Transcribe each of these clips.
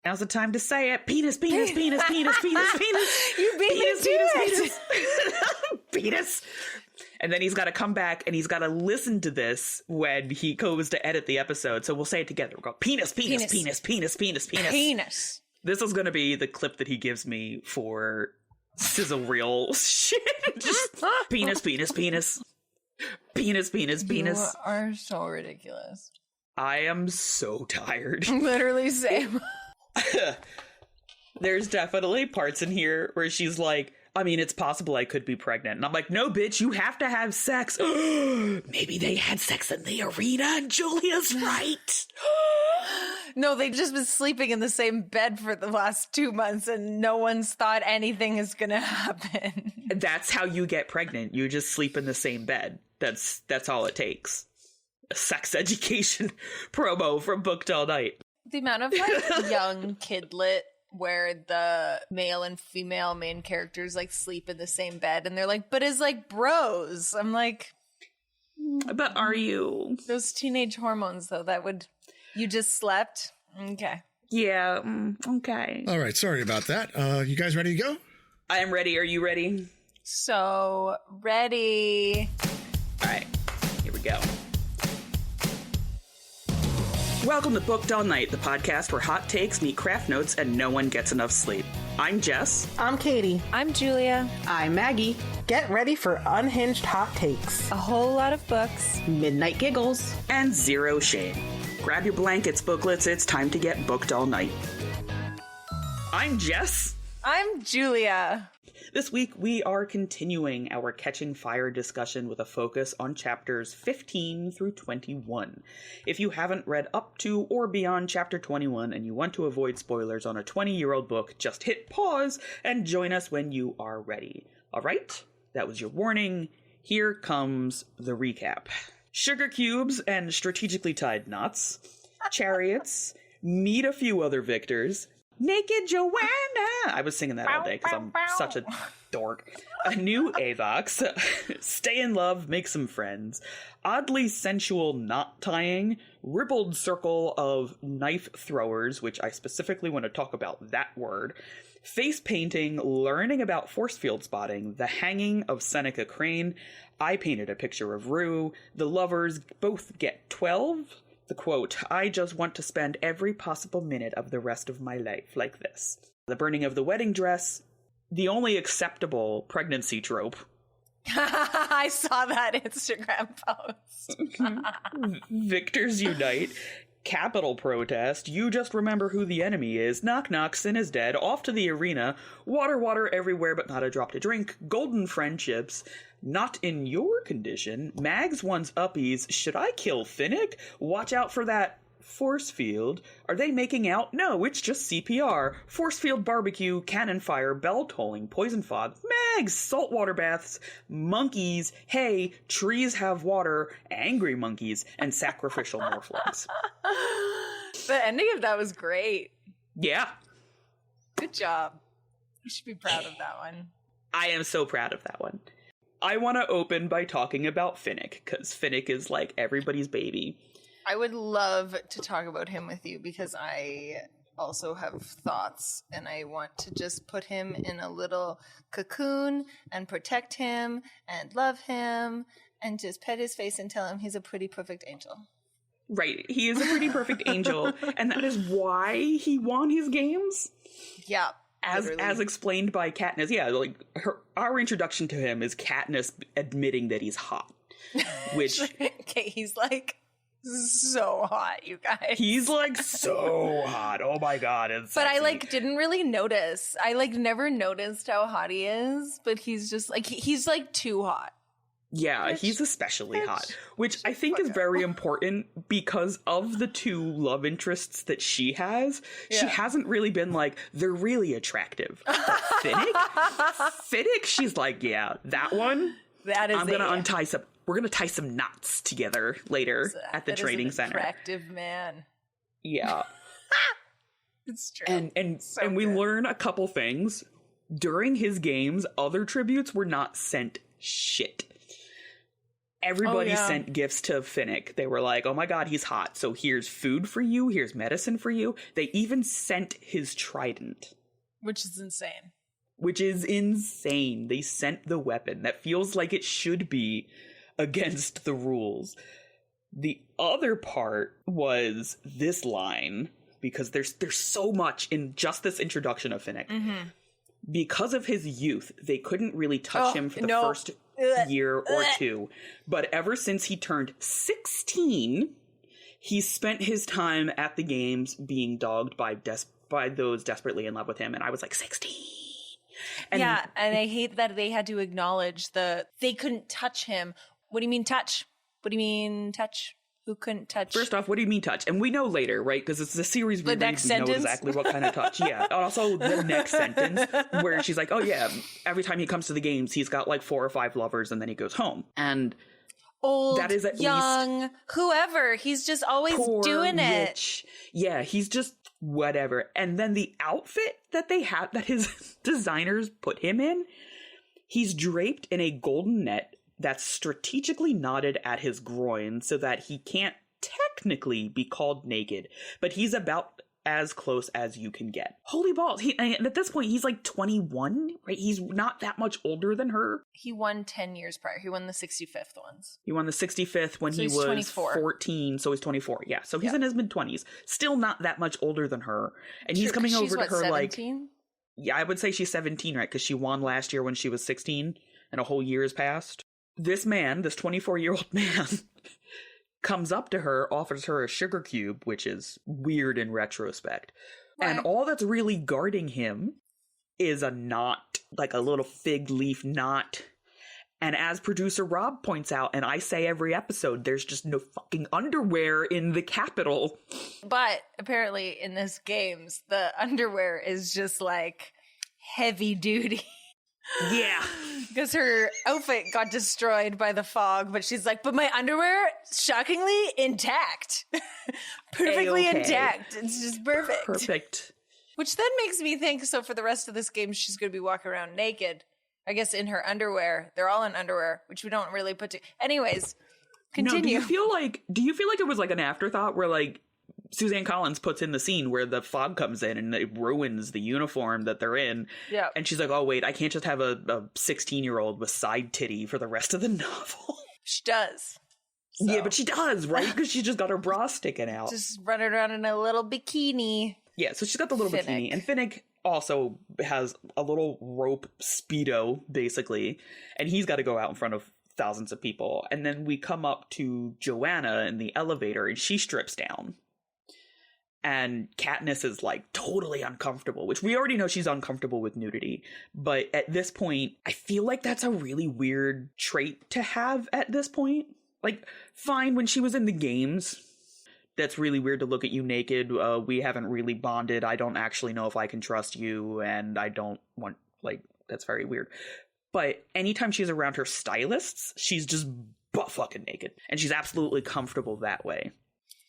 Now's the time to say it. Penis, penis, penis, penis, penis, penis. You beat penis, me to penis, it. penis. Penis. And then he's got to come back and he's got to listen to this when he goes to edit the episode. So we'll say it together. We'll go penis, penis, penis, penis, penis, penis. Penis. This is going to be the clip that he gives me for sizzle reel shit. Just penis, penis, penis. Penis, penis, penis. You are so ridiculous. I am so tired. Literally same. There's definitely parts in here where she's like, I mean, it's possible I could be pregnant. And I'm like, no, bitch, you have to have sex. Maybe they had sex in the arena and Julia's right. No, they've just been sleeping in the same bed for the last 2 months and no one's thought anything is going to happen. That's how you get pregnant. You just sleep in the same bed. That's all it takes. A sex education promo from Booked All Night. The amount of like young kidlit where the male and female main characters like sleep in the same bed and they're like, but as like bros. I'm like, but are you? Those teenage hormones though, you just slept? Okay. Yeah, okay. All right, sorry about that. You guys ready to go? I am ready. Are you ready? So ready. All right, here we go. Welcome to Booked All Night, the podcast where hot takes meet craft notes and no one gets enough sleep. I'm Jess. I'm Katie. I'm Julia. I'm Maggie. Get ready for unhinged hot takes, A whole lot of books, midnight giggles, and zero shame. Grab your blankets, booklets. It's time to get booked all night. I'm Jess. I'm Julia. This week, we are continuing our Catching Fire discussion with a focus on chapters 15 through 21. If you haven't read up to or beyond chapter 21 and you want to avoid spoilers on a 20-year-old book, just hit pause and join us when you are ready. All right, that was your warning. Here comes the recap. Sugar cubes and strategically tied knots, chariots, meet a few other victors, naked Joanna. I was singing that all day because I'm such a dork. A new Avox. Stay in love, make some friends. Oddly sensual knot tying. Rippled circle of knife throwers, which I specifically want to talk about that word. Face painting, learning about force field spotting. The hanging of Seneca Crane. I painted a picture of Rue. The lovers both get 12. The quote, I just want to spend every possible minute of the rest of my life like this. The burning of the wedding dress. The only acceptable pregnancy trope. I saw that Instagram post. Victors unite. Capital protest. You just remember who the enemy is. Knock knock, sin is dead. Off to the arena. Water, water everywhere but not a drop to drink. Golden friendships. Not in your condition. Mags wants uppies. Should I kill Finnick? Watch out for that force field. Are they making out? No, it's just CPR. Force field barbecue, cannon fire, bell tolling, poison fog, Mags, saltwater baths, monkeys, hey, trees have water, angry monkeys, and sacrificial morphlogs. The ending of that was great. Yeah. Good job. You should be proud of that one. I am so proud of that one. I want to open by talking about Finnick, because Finnick is like everybody's baby. I would love to talk about him with you because I also have thoughts and I want to just put him in a little cocoon and protect him and love him and just pet his face and tell him he's a pretty perfect angel. Right. He is a pretty perfect angel, and that is why he won his games. Yeah. As explained by Katniss. Yeah, like our introduction to him is Katniss admitting that he's hot. Which okay, he's like so hot, you guys. He's like so hot. Oh my god, it's But sexy. I like didn't really notice. I like never noticed how hot he is, but he's just like he's like too hot. Yeah, he's especially hot, which I think is very important because of the two love interests that she has. Yeah. She hasn't really been like, they're really attractive. But Finnick, she's like, yeah, that one, that is we're going to tie some knots together later at the training center. Attractive man. Yeah. It's true. And we learn a couple things. During his games, other tributes were not sent shit. Everybody sent gifts to Finnick. They were like, oh my god, he's hot. So here's food for you. Here's medicine for you. They even sent his trident. Which is insane. They sent the weapon. That feels like it should be against the rules. The other part was this line, because there's so much in just this introduction of Finnick. Mm-hmm. Because of his youth, they couldn't really touch him for the first year or two. But ever since he turned 16, he spent his time at the games being dogged by those desperately in love with him. And I was like, 16! And and I hate that they had to acknowledge they couldn't touch him. What do you mean touch? What do you mean touch? Who couldn't touch? First off, what do you mean touch? And we know later, right? Because it's the series we read, we know exactly what kind of touch. Yeah. Also, the next sentence where she's like, oh yeah, every time he comes to the games, he's got like 4 or 5 lovers and then he goes home. And old, that is at young, least whoever. He's just always doing rich. It. Yeah, he's just whatever. And then the outfit that they have, that his designers put him in, he's draped in a golden net that's strategically knotted at his groin so that he can't technically be called naked, but he's about as close as you can get. Holy balls. And at this point, he's like 21, right? He's not that much older than her. He won 10 years prior. He won the 65th ones. He won the 65th when he was 24. 14, so he's 24. Yeah, so he's in his mid-20s. Still not that much older than her. And he's coming over to her 17? Like... Yeah, I would say she's 17, right? Because she won last year when she was 16, and a whole year has passed. This man, this 24-year-old man, comes up to her, offers her a sugar cube, which is weird in retrospect. Right. And all that's really guarding him is a knot, like a little fig leaf knot. And as producer Rob points out, and I say every episode, there's just no fucking underwear in the capital. But apparently in this games, the underwear is just like heavy duty. Yeah. Because her outfit got destroyed by the fog, but she's like, but my underwear, shockingly, intact. Perfectly intact. It's just perfect. Perfect. Which then makes me think, so for the rest of this game, she's going to be walking around naked. I guess in her underwear. They're all in underwear, which we don't really put to... Anyways, continue. No, do you feel like it was like an afterthought where like Suzanne Collins puts in the scene where the fog comes in and it ruins the uniform that they're in. Yeah. And she's like, oh, wait, I can't just have a 16-year-old with side titty for the rest of the novel. She does. So. Yeah, but she does, right? Because she just got her bra sticking out. Just running around in a little bikini. Yeah, so she's got the little bikini. And Finnick also has a little rope Speedo, basically. And he's got to go out in front of thousands of people. And then we come up to Joanna in the elevator and she strips down. And Katniss is like totally uncomfortable, which we already know she's uncomfortable with nudity. But at this point, I feel like that's a really weird trait to have at this point. Like, fine, when she was in the games, that's really weird to look at you naked. We haven't really bonded. I don't actually know if I can trust you. And I don't want, like, that's very weird. But anytime she's around her stylists, she's just butt fucking naked. And she's absolutely comfortable that way.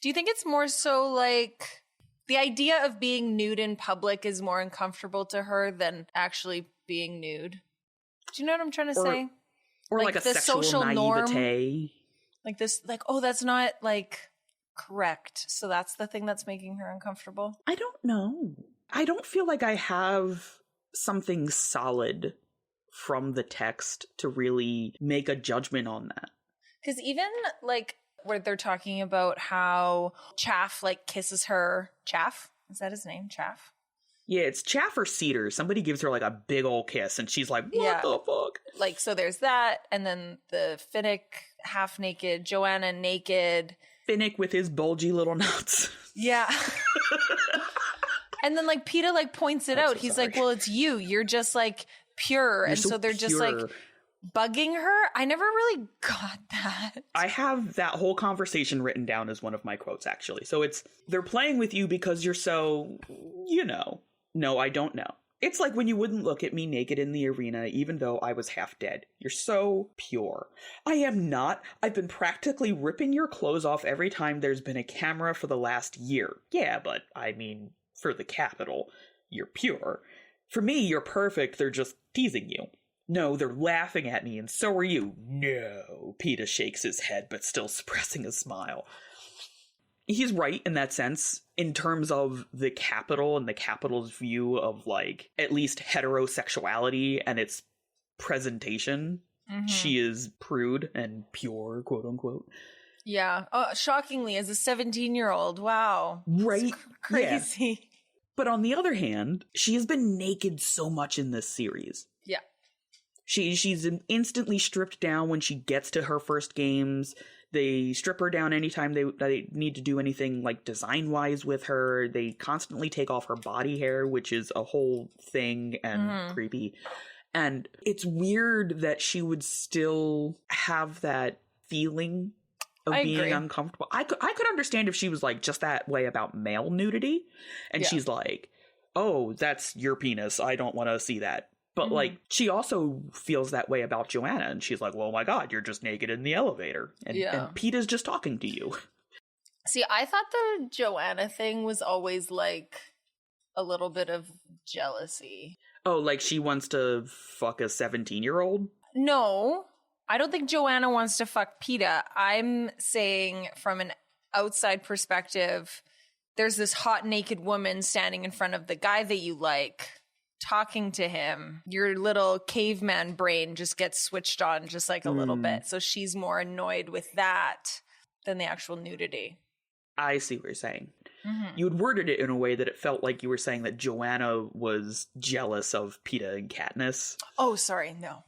Do you think it's more so like the idea of being nude in public is more uncomfortable to her than actually being nude? Do you know what I'm trying to say? Or like a the sexual social naivete. Norm, like this, like, oh, that's not like correct. So that's the thing that's making her uncomfortable. I don't know. I don't feel like I have something solid from the text to really make a judgment on that. Because even like where they're talking about how Chaff like kisses her. Chaff? Is that his name? Chaff? Yeah, it's Chaff or Cedar. Somebody gives her like a big old kiss and she's like, what the fuck? Like, so there's that. And then the Finnick half naked, Joanna naked. Finnick with his bulgy little nuts. Yeah. And then like PETA like points it out. He's like, well, it's you. You're just like pure. And so they're just like bugging her. I never really got that. I have that whole conversation written down as one of my quotes, actually. So it's, they're playing with you because you're so, you know. No, I don't know. It's like when you wouldn't look at me naked in the arena, even though I was half dead. You're so pure. I am not. I've been practically ripping your clothes off every time there's been a camera for the last year. Yeah, but I mean, for the Capitol, you're pure. For me, you're perfect. They're just teasing you. No, they're laughing at me, and so are you. No. Peeta shakes his head, but still suppressing a smile. He's right in that sense, in terms of the Capitol and the Capitol's view of, like, at least heterosexuality and its presentation. Mm-hmm. She is prude and pure, quote unquote. Yeah. Oh, shockingly, as a 17-year-old. Wow. Right? Crazy. Yeah. But on the other hand, she has been naked so much in this series. Yeah. She's instantly stripped down when she gets to her first games. They strip her down anytime they need to do anything, like, design-wise with her. They constantly take off her body hair, which is a whole thing and creepy. And it's weird that she would still have that feeling of being uncomfortable. I could understand if she was, like, just that way about male nudity. And she's like, oh, that's your penis. I don't want to see that. But, like, she also feels that way about Joanna. And she's like, well, my God, you're just naked in the elevator. And Peeta's just talking to you. See, I thought the Joanna thing was always, like, a little bit of jealousy. Oh, like she wants to fuck a 17-year-old? No, I don't think Joanna wants to fuck Peeta. I'm saying from an outside perspective, there's this hot naked woman standing in front of the guy that you like, talking to him. Your little caveman brain just gets switched on just like a little bit. So she's more annoyed with that than the actual nudity. I see what you're saying. You had worded it in a way that it felt like you were saying that Joanna was jealous of Peeta and Katniss. Oh, sorry, no.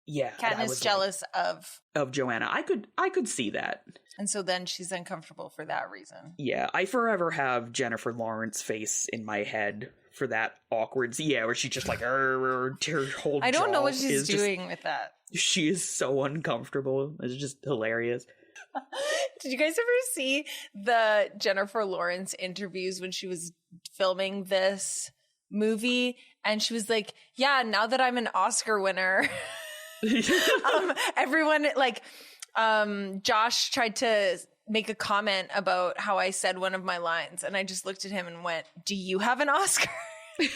Yeah. Katniss jealous of Joanna. I could see that. And so then she's uncomfortable for that reason. Yeah, I forever have Jennifer Lawrence's face in my head for that awkward, where she just like her whole I don't know what she's doing with that. She is so uncomfortable. It's just hilarious. Did you guys ever see the Jennifer Lawrence interviews when she was filming this movie? And she was like, yeah, now that I'm an Oscar winner, everyone like, Josh tried to make a comment about how I said one of my lines. And I just looked at him and went, do you have an Oscar? I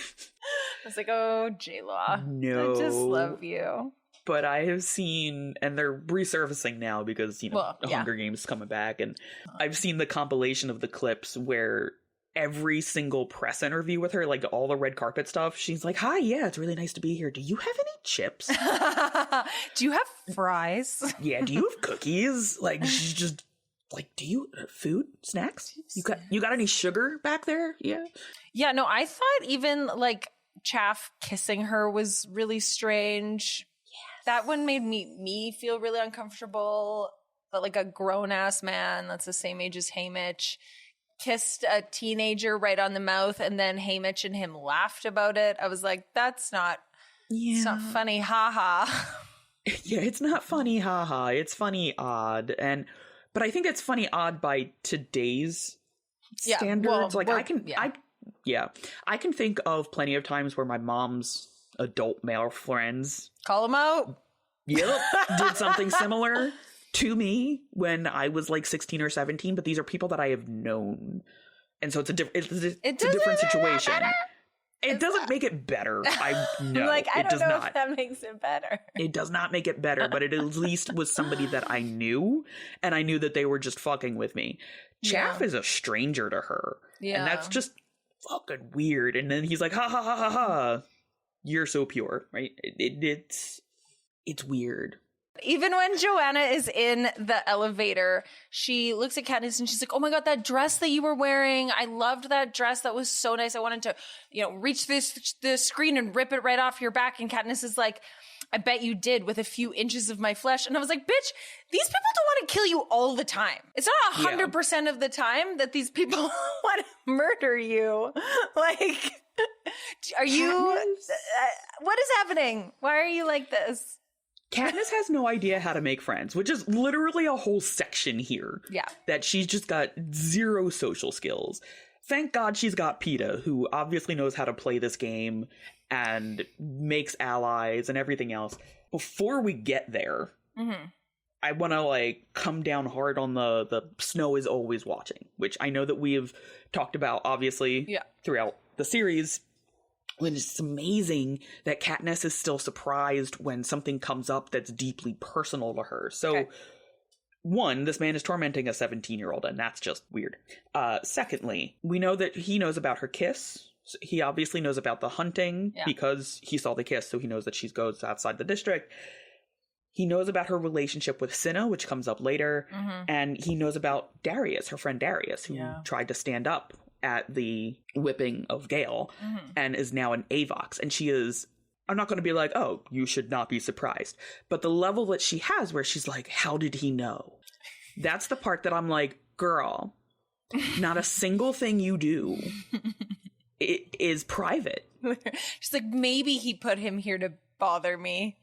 was like, oh, J-Law. No. I just love you. But I have seen, and they're resurfacing now because, Hunger Games is coming back. And I've seen the compilation of the clips where every single press interview with her, like all the red carpet stuff, she's like, hi, yeah, it's really nice to be here. Do you have any chips? Do you have fries? Yeah, do you have cookies? Like, she's just like, do you food, snacks? You got any sugar back there? Yeah. Yeah, no, I thought even like Chaff kissing her was really strange. That one made me feel really uncomfortable. But like a grown-ass man that's the same age as Haymitch kissed a teenager right on the mouth, and then Haymitch and him laughed about it. I was like, it's not funny, haha. Yeah, it's not funny, haha. It's funny, odd. But I think it's funny, odd by today's standards. I can think of plenty of times where my mom's adult male friends call them out. Yep, did something similar to me when I was like 16 or 17, but these are people that I have known. And so it's a different situation. It doesn't make it better. I know. Like, I don't know not. If that makes it better. It does not make it better, but it at least was somebody that I knew, and I knew that they were just fucking with me. Chaff is a stranger to her. Yeah. And that's just fucking weird. And then he's like, ha ha ha ha ha. You're so pure, right? It's weird. Even when Joanna is in the elevator, she looks at Katniss and she's like, oh my God, that dress that you were wearing. I loved that dress. That was so nice. I wanted to, reach the screen and rip it right off your back. And Katniss is like, I bet you did with a few inches of my flesh. And I was like, bitch, these people don't want to kill you all the time. It's not 100% of the time that these people want to murder you. Like, are you, what is happening? Why are you like this? Katniss has no idea how to make friends, which is literally a whole section here. Yeah. That she's just got zero social skills. Thank God she's got Peeta, who obviously knows how to play this game and makes allies and everything else. Before we get there, I want to come down hard on the Snow is always watching, which I know that we have talked about obviously throughout the series. And it's amazing that Katniss is still surprised when something comes up that's deeply personal to her. So, one, this man is tormenting a 17-year-old, and that's just weird. Secondly, we know that he knows about her kiss. He obviously knows about the hunting because he saw the kiss, so he knows that she goes outside the district. He knows about her relationship with Cinna, which comes up later, and he knows about Darius, her friend Darius, who tried to stand up at the whipping of Gale and is now an Avox. And she is, I'm not going to be like, oh, you should not be surprised. But the level that she has where she's like, how did he know? That's the part that I'm like, girl, not a single thing you do it is private. She's like, maybe he put him here to bother me.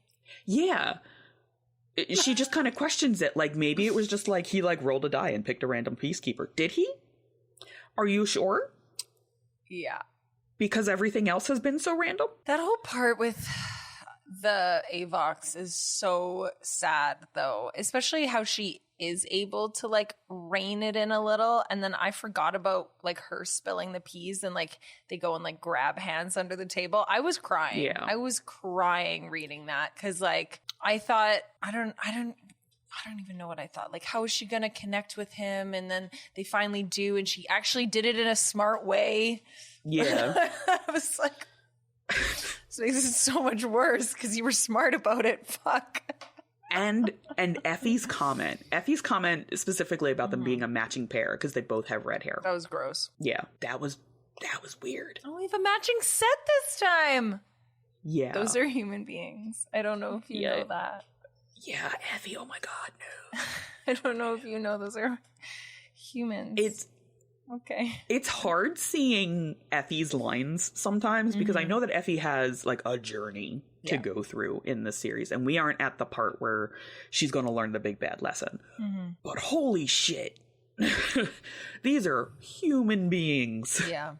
Yeah. She just kind of questions it. Like, maybe it was just like he like rolled a die and picked a random peacekeeper. Did he? Are you sure? Yeah. Because everything else has been so random? That whole part with the Avox is so sad, though. Especially how she is able to, like, rein it in a little. And then I forgot about, like, her spilling the peas and, like, they go and, like, grab hands under the table. I was crying. Yeah. I was crying reading that because, like, I thought, I don't even know what I thought. Like, how is she going to connect with him? And then they finally do, and she actually did it in a smart way. Yeah. I was like, this makes it so much worse because you were smart about it. Fuck. And Effie's comment specifically about them being a matching pair because they both have red hair. That was gross. Yeah, that was weird. Oh, we have a matching set this time. Yeah. Those are human beings. I don't know if you know that. Yeah, Effie, oh my god, no. I don't know if you know those are humans. It's okay. It's hard seeing Effie's lines sometimes because I know that Effie has like a journey to go through in this series, and we aren't at the part where she's going to learn the big bad lesson. But holy shit. These are human beings. Yeah.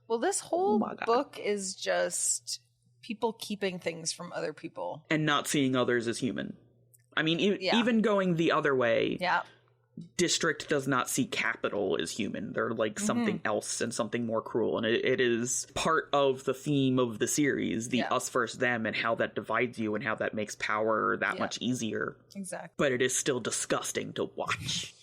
Well, this whole book is just people keeping things from other people. And not seeing others as human. I mean, even going the other way, District does not see Capital as human. They're like something else and something more cruel. And it is part of the theme of the series, the us versus them, and how that divides you and how that makes power that much easier. Exactly. But it is still disgusting to watch.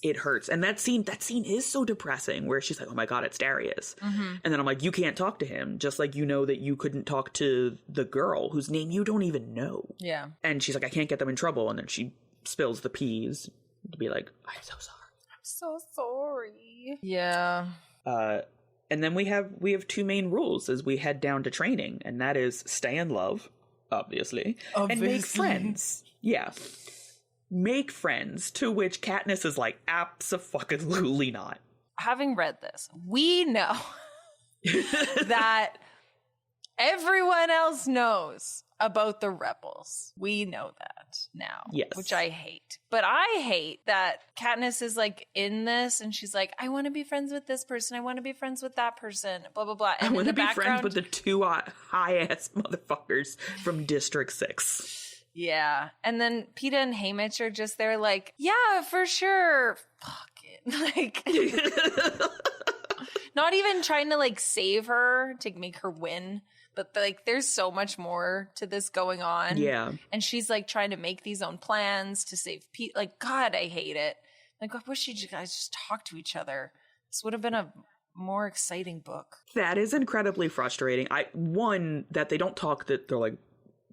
It hurts. And that scene is so depressing where she's like, oh my god, it's Darius. And then I'm like, you can't talk to him. Just like you know that you couldn't talk to the girl whose name you don't even know. Yeah. And she's like, I can't get them in trouble. And then she spills the peas to be like, I'm so sorry. I'm so sorry. Yeah. And then we have two main rules as we head down to training. And that is stay in love, obviously. And make friends. Yeah. Make friends, to which Katniss is like, abso-fucking-lutely not. Having read this, we know that everyone else knows about the rebels. We know that now. Yes. Which I hate. But I hate that Katniss is like in this and she's like, I want to be friends with this person. I want to be friends with that person. Blah, blah, blah. And I want to be friends with the two high-ass motherfuckers from District 6. Yeah. And then Peeta and Haymitch are just there like, yeah, for sure. Fuck it. Like, not even trying to like save her to make her win. But like, there's so much more to this going on. Yeah. And she's like trying to make these own plans to save Pete. Like, God, I hate it. Like, I wish you guys just talk to each other. This would have been a more exciting book. That is incredibly frustrating. One, that they don't talk, that they're like,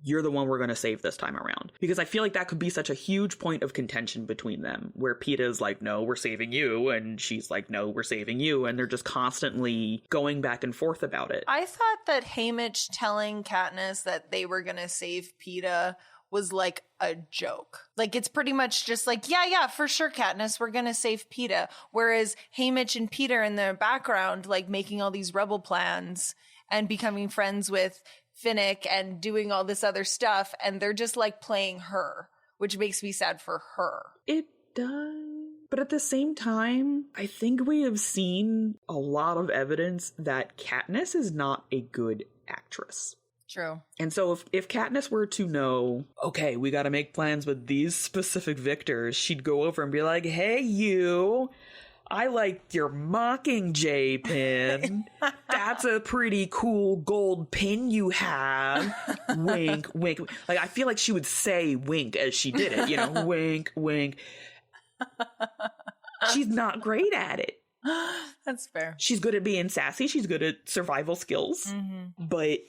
you're the one we're going to save this time around. Because I feel like that could be such a huge point of contention between them, where Peeta's like, no, we're saving you. And she's like, no, we're saving you. And they're just constantly going back and forth about it. I thought that Haymitch telling Katniss that they were going to save Peeta was like a joke. Like, it's pretty much just like, yeah, for sure, Katniss, we're going to save Peeta. Whereas Haymitch and Peeta are in the background, like making all these rebel plans and becoming friends with Finnick and doing all this other stuff, and they're just like playing her, which makes me sad for her. It does. But at the same time, I think we have seen a lot of evidence that Katniss is not a good actress. True. And so if Katniss were to know, okay, we got to make plans with these specific victors, she'd go over and be like, hey, you, I like your Mockingjay pin. That's a pretty cool gold pin you have. Wink, wink. Like, I feel like she would say wink as she did it, you know, wink, wink. She's not great at it. That's fair. She's good at being sassy. She's good at survival skills. But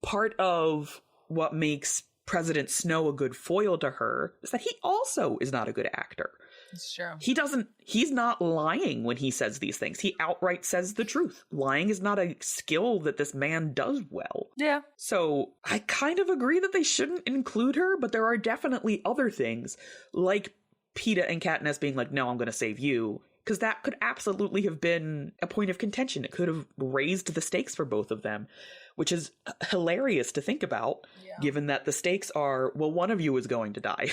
part of what makes President Snow a good foil to her is that he also is not a good actor. It's true. He's not lying when he says these things. He outright says the truth. Lying is not a skill that this man does well. Yeah. So I kind of agree that they shouldn't include her, but there are definitely other things, like Peeta and Katniss being like, no, I'm going to save you. Because that could absolutely have been a point of contention. It could have raised the stakes for both of them, which is hilarious to think about, given that the stakes are, well, one of you is going to die.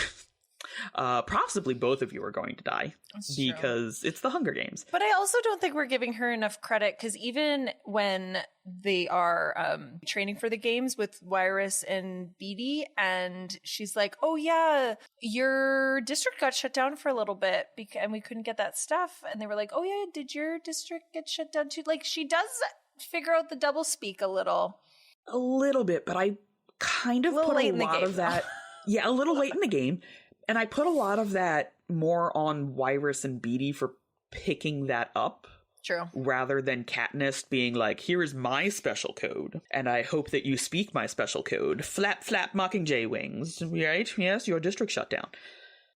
Possibly both of you are going to die. That's because it's the Hunger Games. But I also don't think we're giving her enough credit, because even when they are training for the games with Wyrus and Beatty, and she's like, oh yeah, your district got shut down for a little bit and we couldn't get that stuff. And they were like, oh yeah, did your district get shut down too? Like, she does figure out the double speak a little bit, but I kind of put a lot of that. Yeah, a little late in the game. And I put a lot of that more on Wyrus and Beatty for picking that up. True. Rather than Katniss being like, here is my special code, and I hope that you speak my special code. Flap, flap, Mockingjay wings. Right? Yes, your district shut down.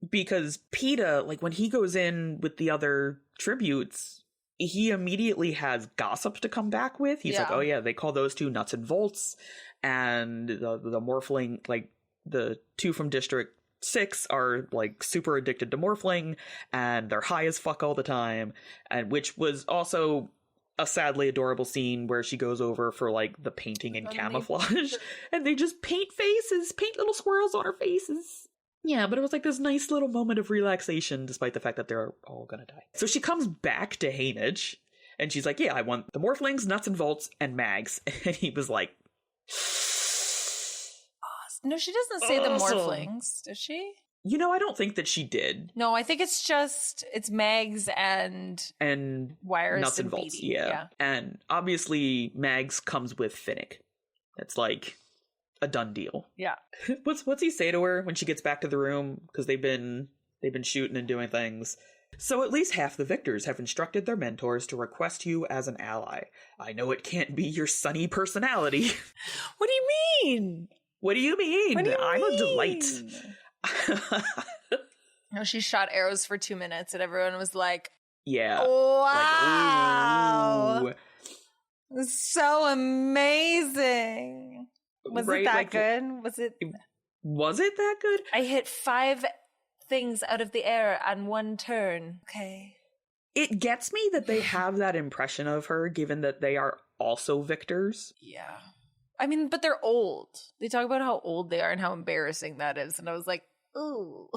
Because Peeta, like, when he goes in with the other tributes, he immediately has gossip to come back with. He's like, oh yeah, they call those two nuts and bolts. And the Morphling, like, the two from District 6 are like super addicted to Morphling, and they're high as fuck all the time, and which was also a sadly adorable scene where she goes over for like the painting and camouflage, and they just paint little swirls on her faces. Yeah, but it was like this nice little moment of relaxation despite the fact that they're all gonna die. So she comes back to Haymitch, and she's like, yeah, I want the Morphlings, nuts and bolts, and mags. And he was like, no, she doesn't say the Morphlings, does she? You know, I don't think that she did. No, I think it's Mags and Wyrus nuts and bolts. Beatty. Yeah. And obviously Mags comes with Finnick. It's like a done deal. Yeah. What's he say to her when she gets back to the room? Because they've been shooting and doing things. So at least half the victors have instructed their mentors to request you as an ally. I know it can't be your sunny personality. What do you mean? What do you mean? I'm a delight. No, she shot arrows for 2 minutes and everyone was like, yeah. Wow. Like, ooh. So amazing. Was it that good? Was it that good? I hit 5 things out of the air on one turn. Okay. It gets me that they have that impression of her, given that they are also victors. Yeah. I mean, but they're old. They talk about how old they are and how embarrassing that is. And I was like, ooh.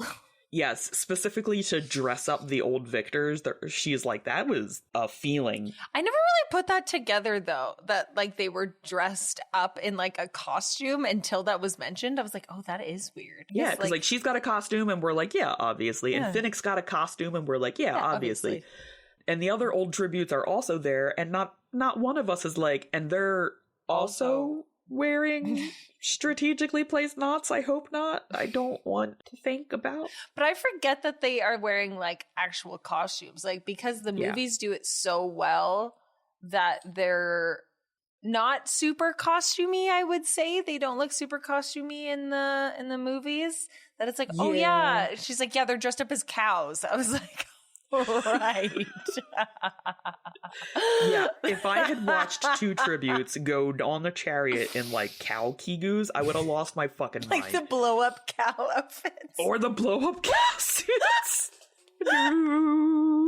Yes, specifically to dress up the old victors. She's like, that was a feeling. I never really put that together, though, that like they were dressed up in like a costume until that was mentioned. I was like, oh, that is weird. Yeah, because like she's got a costume and we're like, yeah, obviously. Yeah. And Finnick's got a costume and we're like, yeah, obviously. And the other old tributes are also there, and not one of us is like, and they're also wearing strategically placed knots. I hope not. I don't want to think about. But I forget that they are wearing like actual costumes, like because the movies do it so well that they're not super costumey. I would say they don't look super costumey in the movies. That it's like, oh yeah, she's like, yeah, they're dressed up as cows. I was like, right. Yeah, if I had watched 2 tributes go on the chariot in like cow kigus, I would have lost my fucking mind. Like the blow up cow outfits. Or the blow up cow suits. do,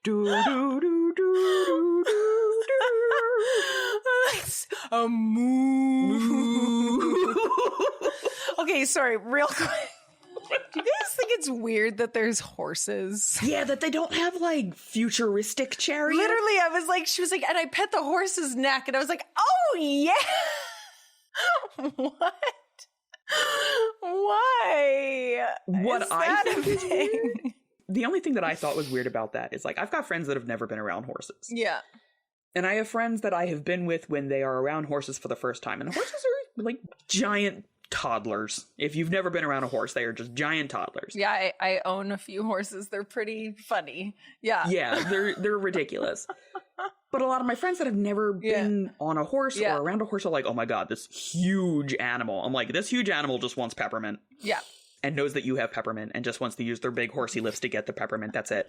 do, do, do, do, do, a moo. Okay, sorry, real quick. Do you guys think it's weird that there's horses? Yeah, that they don't have like futuristic chariots. Literally, I was like, she was like, and I pet the horse's neck, and I was like, oh yeah. What? Why? What I think is weird The only thing that I thought was weird about that is, like, I've got friends that have never been around horses. Yeah. And I have friends that I have been with when they are around horses for the first time. And horses are, like, giant toddlers. If you've never been around a horse, they are just giant toddlers. Yeah, I own a few horses. They're pretty funny. Yeah. Yeah, they're ridiculous. But a lot of my friends that have never been on a horse or around a horse are like, oh my God, this huge animal. I'm like, this huge animal just wants peppermint. Yeah. And knows that you have peppermint and just wants to use their big horsey lips to get the peppermint. That's it.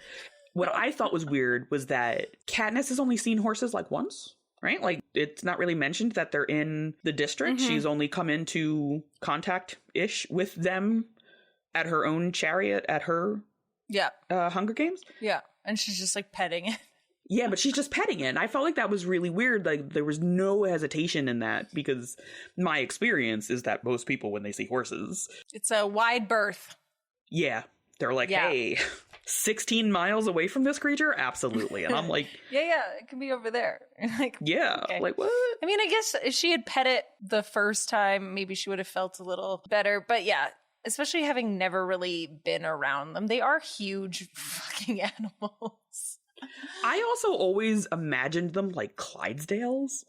What I thought was weird was that Katniss has only seen horses like once, right? Like, it's not really mentioned that they're in the district. Mm-hmm. She's only come into contact-ish with them at her own chariot at her Hunger Games. Yeah. And she's just like petting it. Yeah, but she's just petting it. And I felt like that was really weird. Like, there was no hesitation in that, because my experience is that most people, when they see horses... It's a wide berth. Yeah. They're like, hey, 16 miles away from this creature? Absolutely. And I'm like... yeah, it could be over there. Like, yeah, okay. Like, what? I mean, I guess if she had pet it the first time, maybe she would have felt a little better. But yeah, especially having never really been around them. They are huge fucking animals. I also always imagined them like Clydesdales.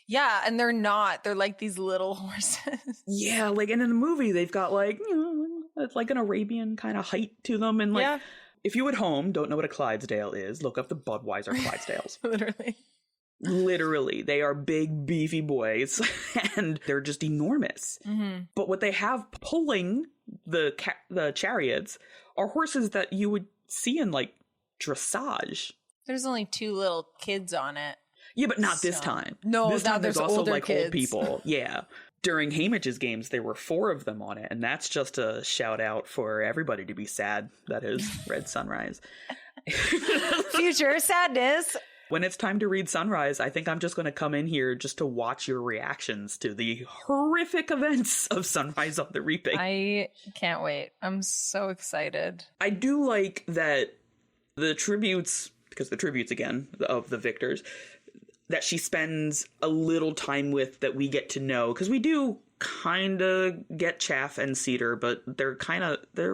Yeah, and they're not. They're like these little horses. Yeah, like, and in the movie, they've got like, you know, it's like an Arabian kind of height to them. And like, if you at home don't know what a Clydesdale is, look up the Budweiser Clydesdales. Literally. They are big, beefy boys, and they're just enormous. Mm-hmm. But what they have pulling the chariots are horses that you would see in like dressage. There's only 2 little kids on it. Yeah, but not this time. No, this time there's also older like kids. Old people. Yeah. During Haymitch's games, there were 4 of them on it, and that's just a shout out for everybody to be sad that has read Sunrise. Future sadness. When it's time to read Sunrise, I think I'm just going to come in here just to watch your reactions to the horrific events of Sunrise on the Reaping. I can't wait. I'm so excited. I do like that the tributes, because the tributes again of the victors, that she spends a little time with, that we get to know, because we do kind of get Chaff and Cedar, but they're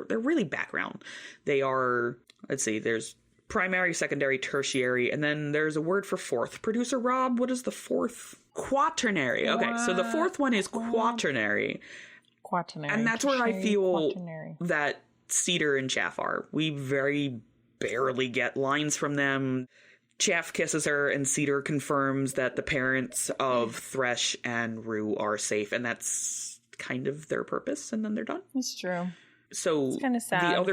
really background. They are, let's see, there's primary, secondary, tertiary, and then there's a word for fourth. Producer Rob, what is the fourth? Quaternary. Okay, so the fourth one is quaternary. Quaternary. And that's where I feel that Cedar and Chaff are. We very barely get lines from them. Chaff kisses her, and Cedar confirms that the parents of Thresh and Rue are safe, and that's kind of their purpose, and then they're done. It's true. So it's kind of sad.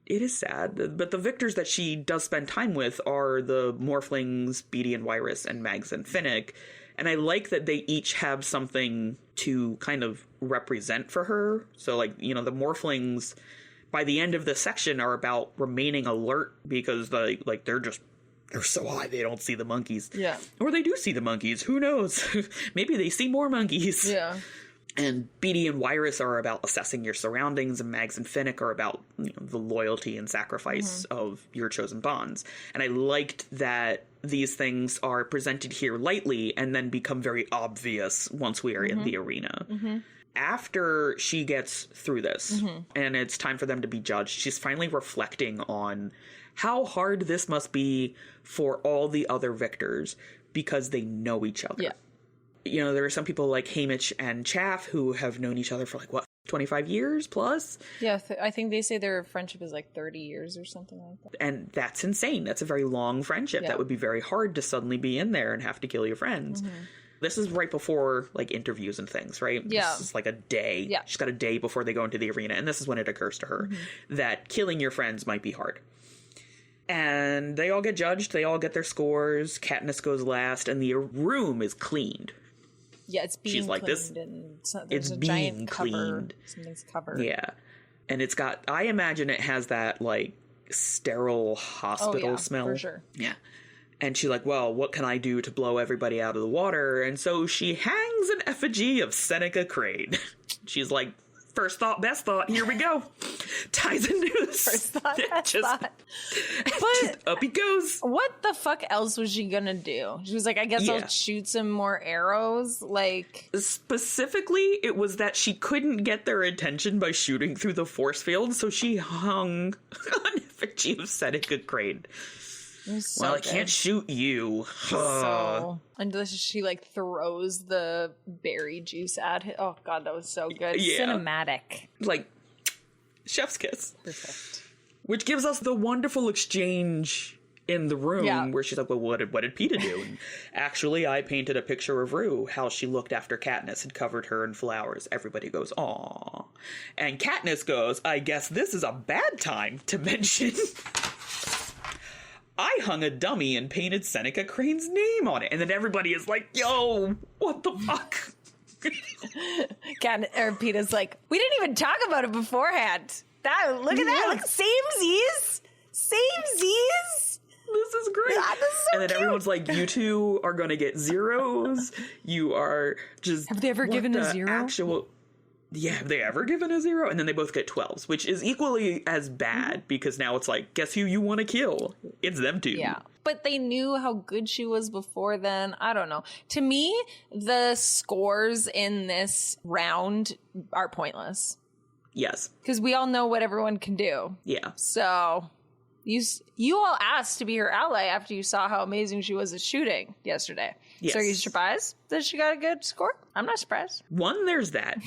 It is sad, but the victors that she does spend time with are the Morphlings, Beatty and Wyrus, and Mags and Finnick, and I like that they each have something to kind of represent for her. So, like, you know, the Morphlings, by the end of the section, are about remaining alert, because they're so high they don't see the monkeys. Yeah. Or they do see the monkeys. Who knows? Maybe they see more monkeys. Yeah. And Beatty and Wyrus are about assessing your surroundings, and Mags and Finnick are about, you know, the loyalty and sacrifice of your chosen bonds. And I liked that these things are presented here lightly and then become very obvious once we are in the arena. After she gets through this, and it's time for them to be judged, she's finally reflecting on how hard this must be for all the other victors, because they know each other. Yeah. You know, there are some people like Haymitch and Chaff who have known each other for 25 years plus? Yeah, I think they say their friendship is 30 years or something like that. And that's insane. That's a very long friendship. Yeah. That would be very hard to suddenly be in there and have to kill your friends. This is right before, interviews and things, right? Yeah. This is a day. Yeah. She's got a day before they go into the arena, and this is when it occurs to her that killing your friends might be hard. And they all get judged. They all get their scores. Katniss goes last, and the room is cleaned. Yeah, it's being cleaned. There's a giant cover. Something's covered. Yeah. And it's got, I imagine it has that, sterile hospital smell. For sure. Yeah. And she's like, well, what can I do to blow everybody out of the water? And so she hangs an effigy of Seneca Crane. She's like, first thought, best thought, here we go. Ties and noose. First thought, best thought. Just up he goes. What the fuck else was she gonna do? She was like, I guess I'll shoot some more arrows. Specifically, it was that she couldn't get their attention by shooting through the force field, so she hung an effigy of Seneca Crane. So well, I good. can't shoot you. And she like throws the berry juice at him. Oh god, that was so good. Yeah. Cinematic. Like, chef's kiss. Perfect. Which gives us the wonderful exchange in the room where she's like, well, what did Peeta do? And actually, I painted a picture of Rue, how she looked after Katniss and covered her in flowers. Everybody goes, aw. And Katniss goes, I guess this is a bad time to mention I hung a dummy and painted Seneca Crane's name on it. And then everybody is like, yo, what the fuck? Peeta's like, we didn't even talk about it beforehand. Look at that. Look, samesies. This is great. God, this is so and then cute. everyone's like, you two are going to get zeros. You are just... Have they ever given a zero? Yeah, have they ever given a zero? And then they both get 12s, which is equally as bad because now it's like, guess who you want to kill? It's them two. Yeah. But they knew how good she was before then. I don't know. To me, the scores in this round are pointless. Yes. Because we all know what everyone can do. Yeah. So you all asked to be her ally after you saw how amazing she was at shooting yesterday. Yes. So are you surprised that she got a good score? I'm not surprised. 1, there's that.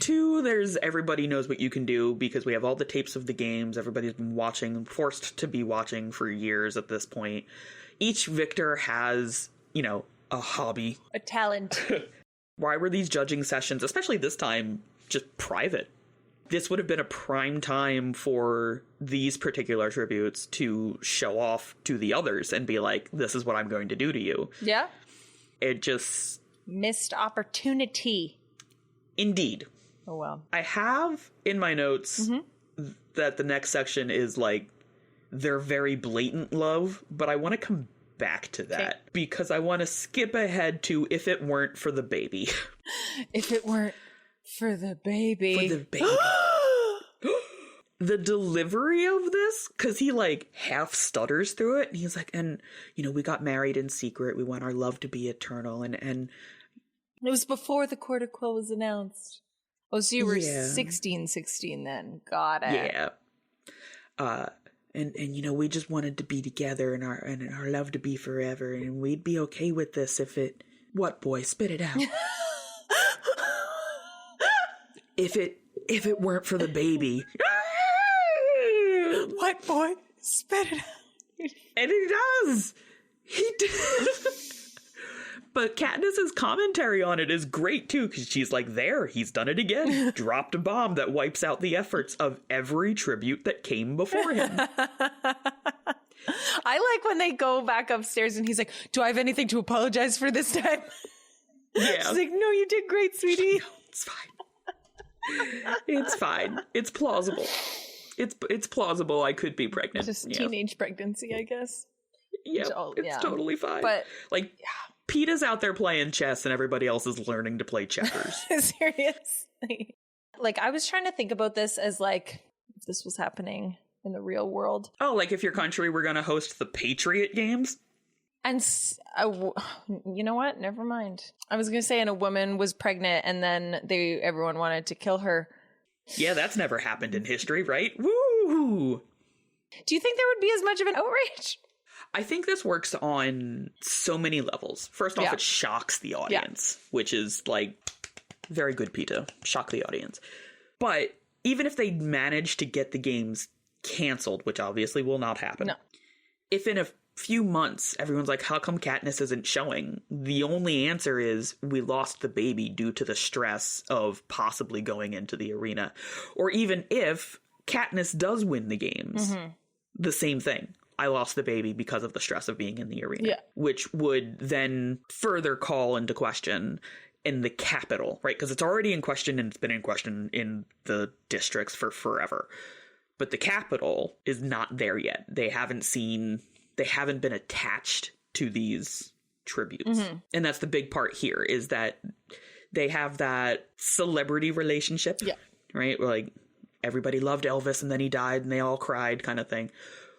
2, there's everybody knows what you can do because we have all the tapes of the games. Everybody's been watching, forced to be watching for years at this point. Each victor has, a hobby. A talent. Why were these judging sessions, especially this time, just private? This would have been a prime time for these particular tributes to show off to the others and be like, this is what I'm going to do to you. Yeah. It just... Missed opportunity. Indeed. Oh, well. I have in my notes that the next section is like their very blatant love, but I want to come back to that because I want to skip ahead to if it weren't for the baby. If it weren't for the baby. For the baby. The delivery of this, because he like half stutters through it, and he's like, and we got married in secret. We want our love to be eternal, and it was before the Court of Quill was announced. Oh, so you were 16 then. Got it. Yeah. And we just wanted to be together and our love to be forever, and we'd be okay with this if it... What, boy? Spit it out. If it weren't for the baby. What, boy? Spit it out. And he does. He does. But Katniss's commentary on it is great, too, because she's like, there, he's done it again. Dropped a bomb that wipes out the efforts of every tribute that came before him. I like when they go back upstairs and he's like, do I have anything to apologize for this time? Yeah. She's like, no, you did great, sweetie. No, it's fine. It's fine. It's plausible. It's plausible I could be pregnant. Just teenage pregnancy, I guess. Yeah, it's totally fine. But like, Peeta's out there playing chess and everybody else is learning to play checkers. Seriously. Like, I was trying to think about this as like, if this was happening in the real world. Oh, like if your country were going to host the Patriot Games? And you know what? Never mind. I was going to say, and a woman was pregnant and then everyone wanted to kill her. Yeah, that's never happened in history, right? Woo! Do you think there would be as much of an outrage? I think this works on so many levels. First off, it shocks the audience, which is like very good, Peeta. Shock the audience. But even if they manage to get the games canceled, which obviously will not happen, if in a few months everyone's like, how come Katniss isn't showing? The only answer is we lost the baby due to the stress of possibly going into the arena. Or even if Katniss does win the games, the same thing. I lost the baby because of the stress of being in the arena, which would then further call into question in the capital, right? Because it's already in question and it's been in question in the districts for forever. But the capital is not there yet. They haven't been attached to these tributes. And that's the big part here, is that they have that celebrity relationship, right? Where like everybody loved Elvis and then he died and they all cried kind of thing.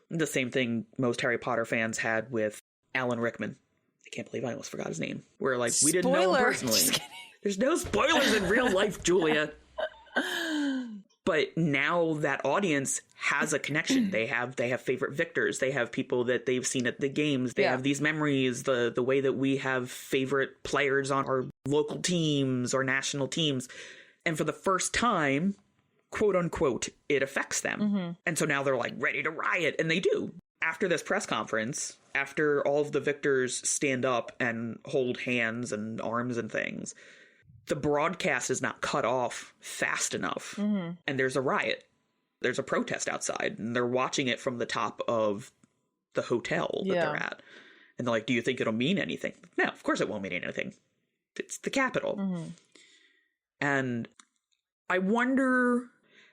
The same thing most Harry Potter fans had with Alan Rickman. I can't believe I almost forgot his name. Where like, we didn't know him personally. There's no spoilers in real life, Julia. But now that audience has a connection. They have favorite victors. They have people that they've seen at the games. They have these memories, the way that we have favorite players on our local teams or national teams. And for the first time, quote unquote, it affects them. And so now they're like ready to riot. And they do. After this press conference, after all of the victors stand up and hold hands and arms and things, the broadcast is not cut off fast enough. And there's a riot. There's a protest outside, and they're watching it from the top of the hotel that they're at. And they're like, do you think it'll mean anything? No, of course it won't mean anything. It's the Capitol. And I wonder,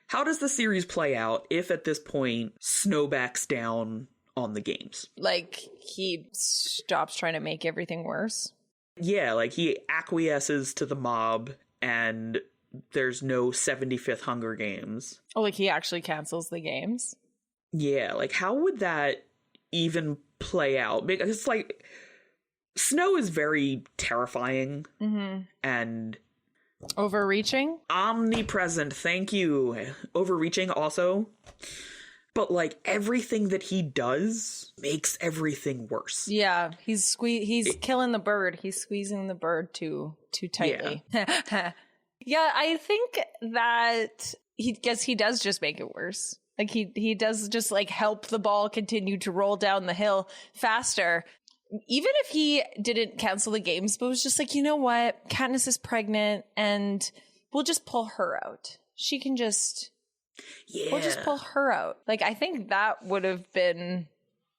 how does the series play out if at this point Snow backs down on the games? Like, he stops trying to make everything worse? Yeah, like he acquiesces to the mob and there's no 75th Hunger Games. Oh, like he actually cancels the games? Yeah, like how would that even play out? Because it's like, Snow is very terrifying and overreaching? Omnipresent, thank you. Overreaching also. But, like, everything that he does makes everything worse. Yeah, he's killing the bird. He's squeezing the bird too tightly. Yeah. Yeah, I think that he does just make it worse. Like, he does just, like, help the ball continue to roll down the hill faster. Even if he didn't cancel the games, but was just like, you know what? Katniss is pregnant, and we'll just pull her out. She can just... Yeah. We'll just pull her out. Like, I think that would have been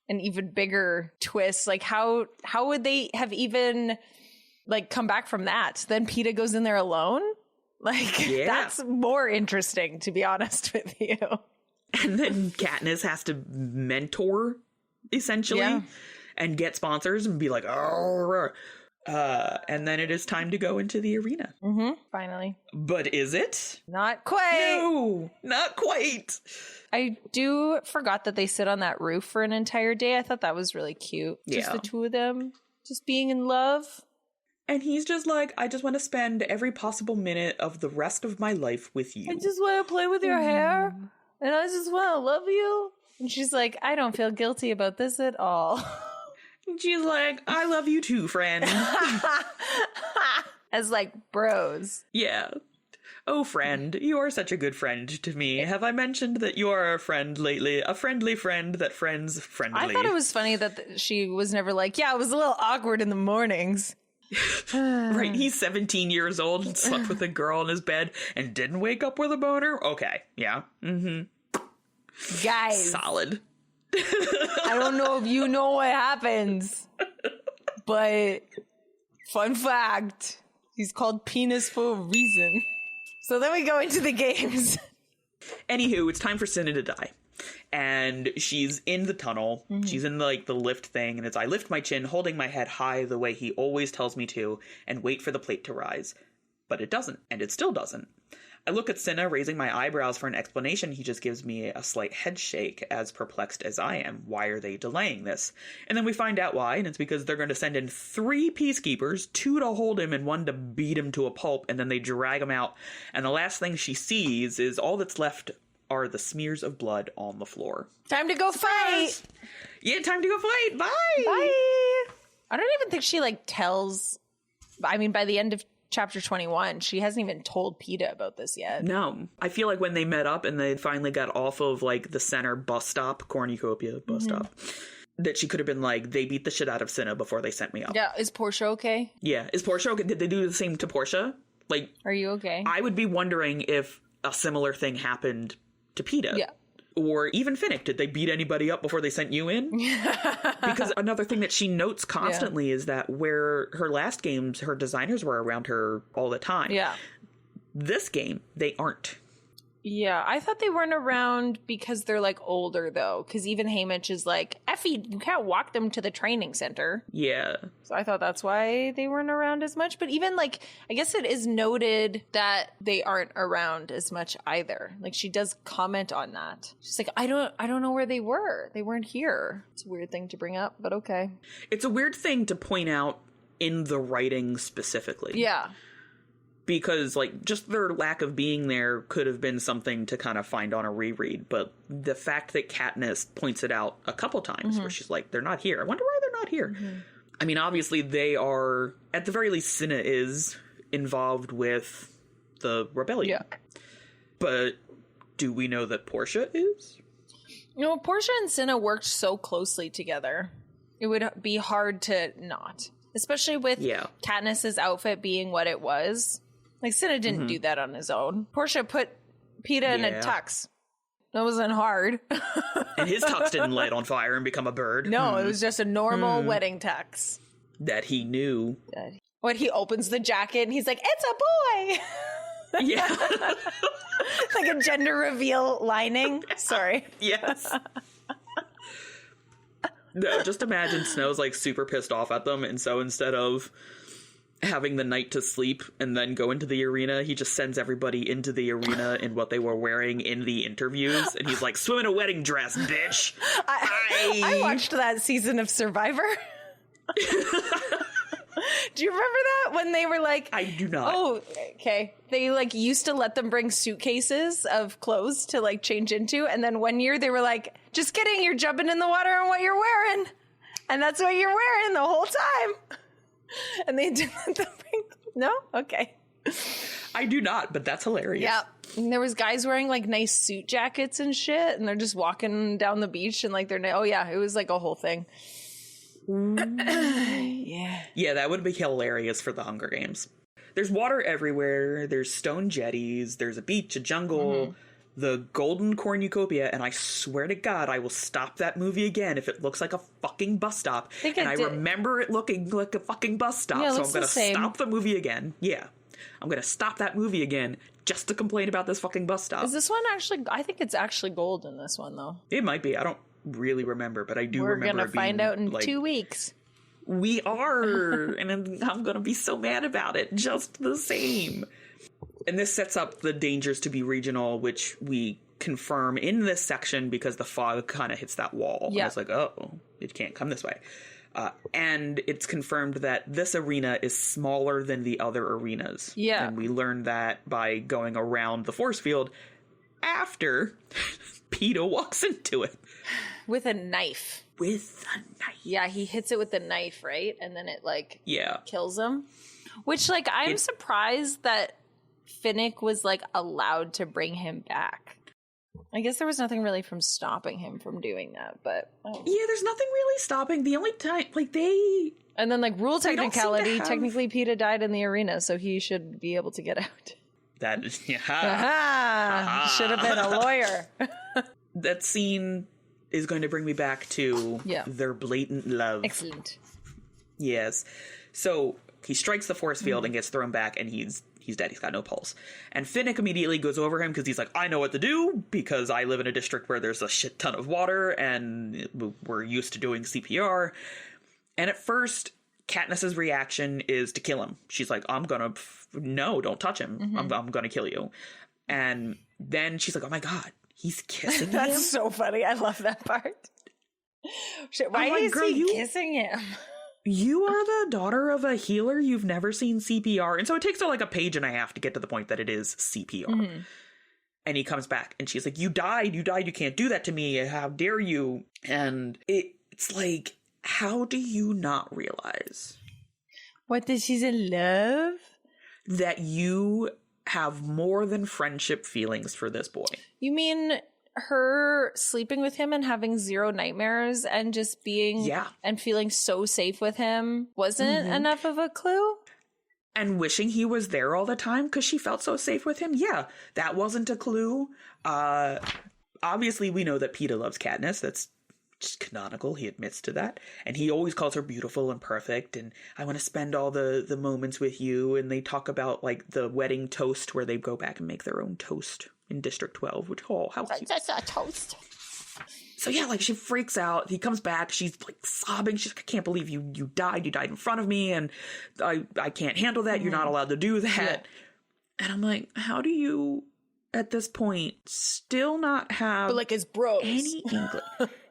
an even bigger twist. Like, how would they have even, like, come back from that? Then Peeta goes in there alone? Like, that's more interesting, to be honest with you. And then Katniss has to mentor, essentially, and get sponsors and be like, oh, and then it is time to go into the arena. Finally. But is it? Not quite. No, not quite. I forgot that they sit on that roof for an entire day. I thought that was really cute. Just the two of them, just being in love. And he's just like, I just want to spend every possible minute of the rest of my life with you. I just want to play with your hair. And I just want to love you. And she's like, I don't feel guilty about this at all. And she's like, I love you too, friend. As like bros. Yeah. Oh, friend, you are such a good friend to me. Have I mentioned that you are a friend lately? A friendly friend that friends friendly. I thought it was funny that she was never like, yeah, it was a little awkward in the mornings. Right, he's 17 years old and slept with a girl in his bed and didn't wake up with a boner? Okay, yeah. Guys. Solid. I don't know if you know what happens, but fun fact, he's called Penis for a reason. So then we go into the games. Anywho, it's time for Cinna to die. And she's in the tunnel. She's in the lift thing, and it's, I lift my chin, holding my head high the way he always tells me to, and wait for the plate to rise. But it doesn't, and it still doesn't. I look at Cinna, raising my eyebrows for an explanation. He just gives me a slight head shake, as perplexed as I am. Why are they delaying this? And then we find out why, and it's because they're going to send in 3 peacekeepers, 2 to hold him and 1 to beat him to a pulp, and then they drag him out. And the last thing she sees is all that's left are the smears of blood on the floor. Time to go fight! Yeah, time to go fight! Bye! Bye! I don't even think she, tells... I mean, by the end of chapter 21, she hasn't even told Peeta about this yet. No. I feel like when they met up and they finally got off of, the center bus stop, Cornucopia bus stop, that she could have been like, they beat the shit out of Cinna before they sent me up. Yeah, is Portia okay? Yeah. Is Portia okay? Did they do the same to Portia? Are you okay? I would be wondering if a similar thing happened to Peeta. Yeah. Or even Finnick. Did they beat anybody up before they sent you in? Because another thing that she notes constantly is that where her last games, her designers were around her all the time. Yeah. This game, they aren't. Yeah, I thought they weren't around because they're older though. Because even Haymitch is like, Effie, you can't walk them to the training center. Yeah. So I thought that's why they weren't around as much. But even I guess it is noted that they aren't around as much either. She does comment on that. She's like, I don't know where they were. They weren't here. It's a weird thing to bring up, but okay. It's a weird thing to point out in the writing specifically. Yeah. because, like, just their lack of being there could have been something to kind of find on a reread. But the fact that Katniss points it out a couple times where she's like, they're not here. I wonder why they're not here. I mean, obviously they are, at the very least, Cinna is involved with the rebellion. Yeah. But do we know that Portia is? You know, Portia and Cinna worked so closely together. It would be hard to not. Especially with Katniss's outfit being what it was. Like, Cinna didn't do that on his own. Portia put Peeta in a tux. That wasn't hard. And his tux didn't light on fire and become a bird. No, it was just a normal wedding tux. That he knew. When he opens the jacket and he's like, it's a boy! Yeah. Like a gender reveal lining. Sorry. Yes. No, just imagine Snow's like super pissed off at them, and so instead of having the night to sleep and then go into the arena, he just sends everybody into the arena in what they were wearing in the interviews, and he's like, swim in a wedding dress, bitch. I watched that season of Survivor. Do you remember that when they were like, I do not. Oh, okay. They like used to let them bring suitcases of clothes to like change into. And then one year they were like, just kidding. You're jumping in the water on what you're wearing. And that's what you're wearing the whole time. And they didn't let them bring. No? Okay. I do not, but that's hilarious. Yeah. And there was guys wearing like nice suit jackets and shit. And they're just walking down the beach and like oh yeah, it was like a whole thing. Yeah, that would be hilarious for the Hunger Games. There's water everywhere. There's stone jetties. There's a beach, a jungle, the golden cornucopia, and I swear to God, I will stop that movie again if it looks like a fucking bus stop. I remember it looking like a fucking bus stop, so I'm gonna stop the movie again. Yeah, I'm gonna stop that movie again just to complain about this fucking bus stop. Is this one actually? I think it's actually gold in this one, though. It might be. I don't really remember, but I do remember. We're gonna find out in 2 weeks. We are, and I'm gonna be so mad about it, just the same. And this sets up the dangers to be regional, which we confirm in this section because the fog kind of hits that wall. Yeah. And it's like, oh, it can't come this way. And it's confirmed that this arena is smaller than the other arenas. Yeah. And we learned that by going around the force field after Peeta walks into it. With a knife. Yeah, he hits it with the knife, right? And then it, like, kills him. Which, like, I'm surprised that Finnick was, like, allowed to bring him back. I guess there was nothing really from stopping him from doing that, but... Yeah, there's nothing really stopping. The only time, like, they... And then, like, rule technicality, technically Peeta died in the arena, so he should be able to get out. That is... Should have been a lawyer. That scene is going to bring me back to their blatant love. Excellent. Yes. So he strikes the force field and gets thrown back, and he's dead. He's got no pulse. And Finnick immediately goes over him because he's like, I know what to do because I live in a district where there's a shit ton of water and we're used to doing CPR. And at first, Katniss's reaction is to kill him. She's like, no, don't touch him. I'm going to kill you. And then she's like, oh my God. He's kissing him? That's so funny. I love that part. Why is he kissing him? You are the daughter of a healer. You've never seen CPR. And so it takes her like a page and a half to get to the point that it is CPR. And he comes back and she's like, you died. You can't do that to me. How dare you? And it's like, how do you not realize? What, that she's in love? That you have more than friendship feelings for this boy. You mean her sleeping with him and having zero nightmares and just being and feeling so safe with him wasn't enough of a clue? And wishing he was there all the time because she felt so safe with him? Yeah, that wasn't a clue. Obviously, we know that Peeta loves Katniss. That's just canonical. He admits to that. And he always calls her beautiful and perfect. And I want to spend all the moments with you. And they talk about like the wedding toast where they go back and make their own toast in District 12, which, how cute. That's a toast. So yeah, like she freaks out. He comes back. She's like sobbing. She's like, I can't believe you died. You died in front of me. And I can't handle that. You're not allowed to do that. Yeah. And I'm like, how do you, at this point, still not have but like as bros any inkling?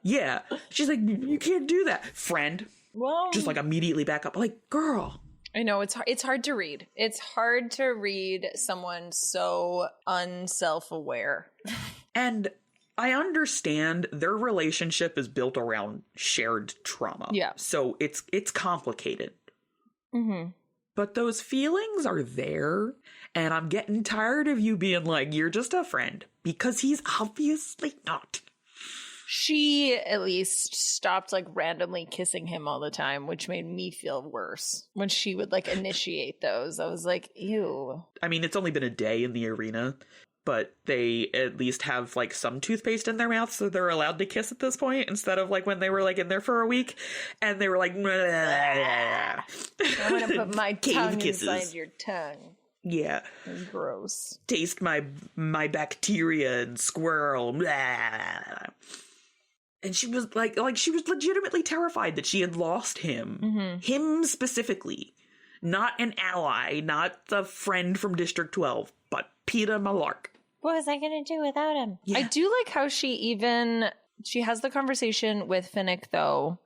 Yeah. She's like, you can't do that, friend. Well, just like immediately back up. Like, girl. I know it's hard to read. It's hard to read someone so unself-aware. And I understand their relationship is built around shared trauma. Yeah. So it's complicated. Mm-hmm. But those feelings are there, and I'm getting tired of you being like, you're just a friend, because he's obviously not. She at least stopped like randomly kissing him all the time, which made me feel worse. When she would like initiate those, I was like, ew. I mean, it's only been a day in the arena, but they at least have like some toothpaste in their mouth, so they're allowed to kiss at this point, instead of like when they were like in there for a week and they were like, I'm gonna put my tongue kisses inside your tongue. Yeah. It's gross. Taste my bacteria and squirrel. Blah. And she was like she was legitimately terrified that she had lost him. Mm-hmm. Him specifically. Not an ally, not the friend from District 12, but Peter Malark. What was I gonna do without him? Yeah. I do like how she has the conversation with Finnick, though.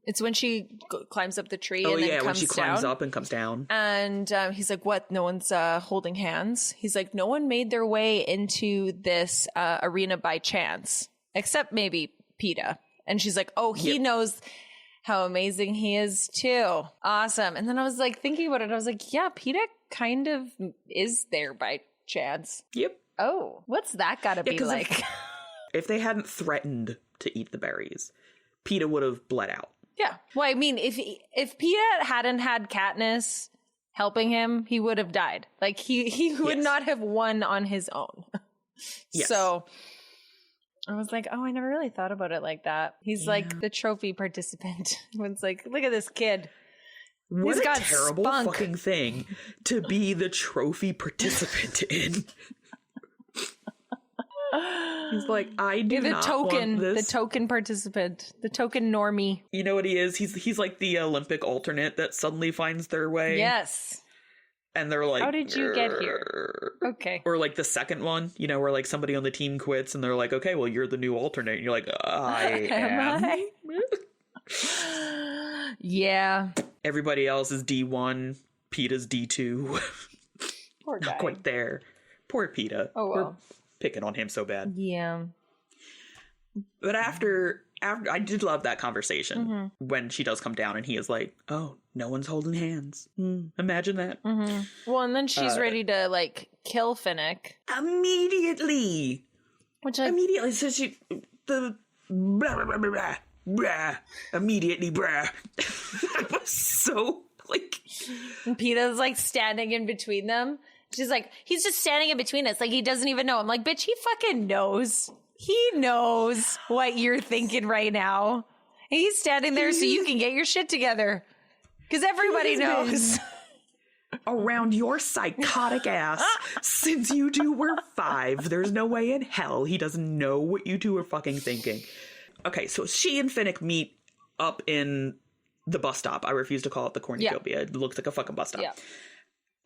It's when she climbs up the tree and then comes down. When she climbs up and comes down. And he's like, what? No one's holding hands? He's like, no one made their way into this arena by chance, except maybe PETA. And she's like, oh, he knows how amazing he is too. Awesome. And then I was like thinking about it. I was like, yeah, PETA kind of is there by chance. Yep. Oh, what's that gotta be like? If they hadn't threatened to eat the berries, PETA would have bled out. Yeah. Well, I mean, if PETA hadn't had Katniss helping him, he would have died. Like he would not have won on his own. Yes. So I was like, oh, I never really thought about it like that. He's like the trophy participant. It's like, look at this kid. What He's a got terrible spunk. fucking thing to be the trophy participant in. He's like, I do not want this. The token participant, the token normie. You know what he is? He's like the Olympic alternate that suddenly finds their way. Yes. And they're like, how did you get here? Okay. Or like the second one, you know, where like somebody on the team quits and they're like, okay, well, you're the new alternate. And you're like, I am. Yeah. Everybody else is D1. PETA's D2. Poor guy. Not quite there. Poor PETA. Oh, well. We're picking on him so bad. Yeah. But after I did love that conversation when she does come down and he is like, oh, no one's holding hands. Imagine that. Well, and then she's ready to like kill Finnick. Immediately. Immediately. So she, the blah, blah, blah, blah, blah, immediately, brah. That was so like. And PETA's like standing in between them. She's like, he's just standing in between us. Like, he doesn't even know. I'm like, bitch, he fucking knows. He knows what you're thinking right now. He's standing there so you can get your shit together. Because everybody knows. Around your psychotic ass since you two were 5. There's no way in hell he doesn't know what you two are fucking thinking. Okay, so she and Finnick meet up in the bus stop. I refuse to call it the cornucopia. It looks like a fucking bus stop. Yeah.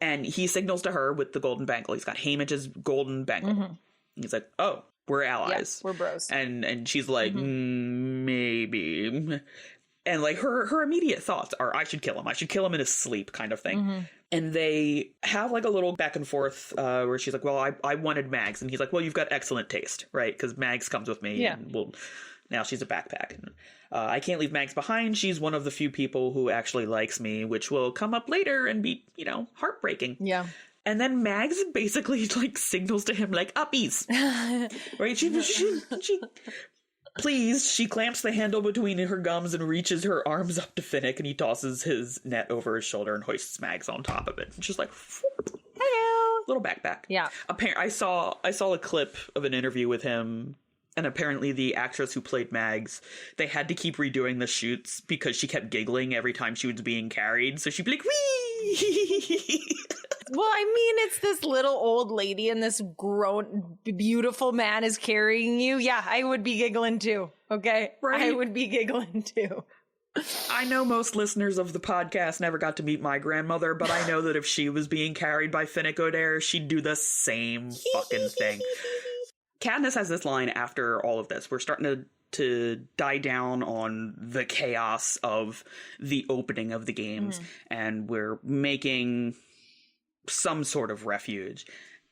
And he signals to her with the golden bangle. He's got Haymitch's golden bangle. He's like, oh, we're allies. Yeah, we're bros. And she's like, maybe. And like her immediate thoughts are, I should kill him. I should kill him in his sleep kind of thing. And they have like a little back and forth where she's like, well, I wanted Mags. And he's like, well, you've got excellent taste, right? Because Mags comes with me. Yeah. And now she's a backpack. And, I can't leave Mags behind. She's one of the few people who actually likes me, which will come up later and be, heartbreaking. Yeah. And then Mags basically like signals to him like uppies. Right? She please, she clamps the handle between her gums and reaches her arms up to Finnick, and he tosses his net over his shoulder and hoists Mags on top of it. And she's like, hello. Little backpack. Yeah. I saw a clip of an interview with him. And apparently the actress who played Mags, they had to keep redoing the shoots because she kept giggling every time she was being carried. So she'd be like, wee! Well, I mean, it's this little old lady and this grown, beautiful man is carrying you. Yeah, I would be giggling too. Okay? Right? I would be giggling too. I know most listeners of the podcast never got to meet my grandmother, but I know that if she was being carried by Finnick O'Dare, she'd do the same fucking thing. Katniss has this line after all of this. We're starting to to die down on the chaos of the opening of the games, and we're making some sort of refuge.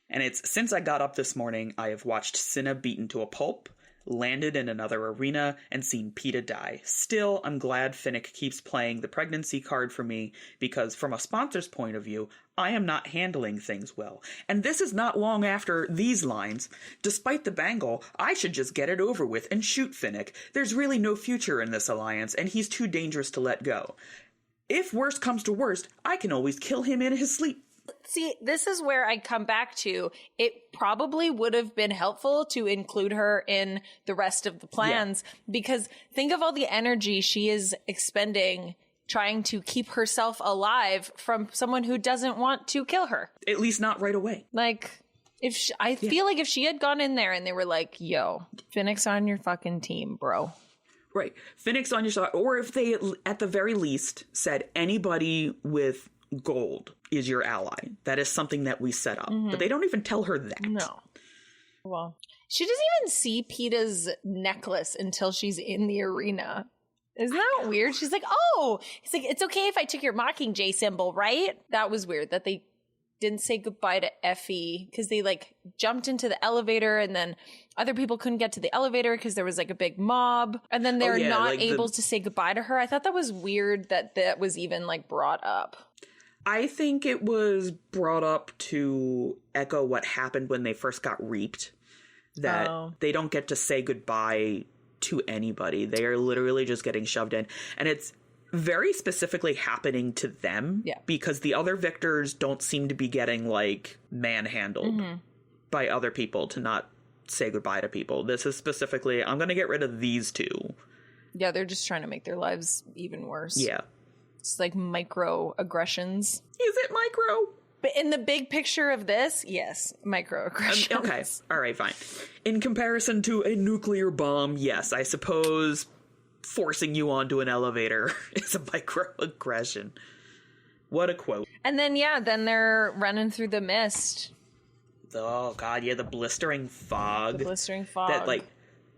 And it's since I got up this morning, I have watched Cinna beaten to a pulp, landed in another arena, and seen Peeta die. Still, I'm glad Finnick keeps playing the pregnancy card for me, because from a sponsor's point of view, I am not handling things well. And this is not long after these lines. Despite the bangle, I should just get it over with and shoot Finnick. There's really no future in this alliance, and he's too dangerous to let go. If worst comes to worst, I can always kill him in his sleep. See, this is where I come back to. It probably would have been helpful to include her in the rest of the plans, because think of all the energy she is expending trying to keep herself alive from someone who doesn't want to kill her. At least not right away. Like, I feel like if she had gone in there and they were like, yo, Finnick's on your fucking team, bro. Right. Finnick's on your side. Or if they, at the very least, said anybody with gold is your ally. That is something that we set up. But they don't even tell her that. No. Well, she doesn't even see Peeta's necklace until she's in the arena. Isn't that weird? She's like, oh, he's like, it's okay if I took your Mockingjay symbol, right? That was weird that they didn't say goodbye to Effie, because they like jumped into the elevator, and then other people couldn't get to the elevator because there was like a big mob, and then they're not like able to say goodbye to her. I thought that was weird that was even like brought up. I think it was brought up to echo what happened when they first got reaped, that they don't get to say goodbye to anybody. They are literally just getting shoved in. And it's very specifically happening to them, because the other victors don't seem to be getting like manhandled by other people to not say goodbye to people. This is specifically, I'm going to get rid of these two. Yeah, they're just trying to make their lives even worse. Yeah. It's like microaggressions. Is it micro? But in the big picture of this, yes, microaggressions. Okay, all right, fine. In comparison to a nuclear bomb, yes, I suppose forcing you onto an elevator is a microaggression. What a quote. And then, then they're running through the mist. Oh, God, yeah, the blistering fog. The blistering fog. That, like,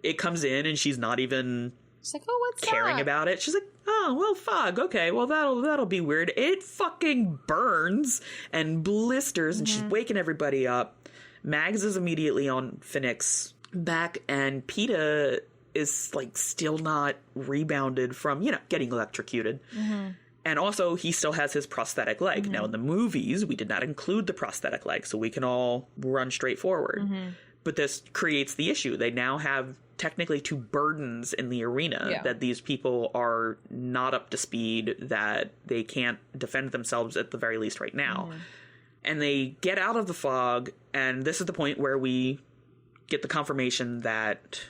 it comes in and she's not even... She's like, oh, what's caring about it. She's like, oh, well, fog. Okay, well, that'll be weird. It fucking burns and blisters, and she's waking everybody up. Mags is immediately on Finnick's back, and Peeta is, like, still not rebounded from, getting electrocuted. And also, he still has his prosthetic leg. Now, in the movies, we did not include the prosthetic leg, so we can all run straight forward. But this creates the issue. They now have technically two burdens in the arena, that these people are not up to speed, that they can't defend themselves at the very least right now. And they get out of the fog, and this is the point where we get the confirmation that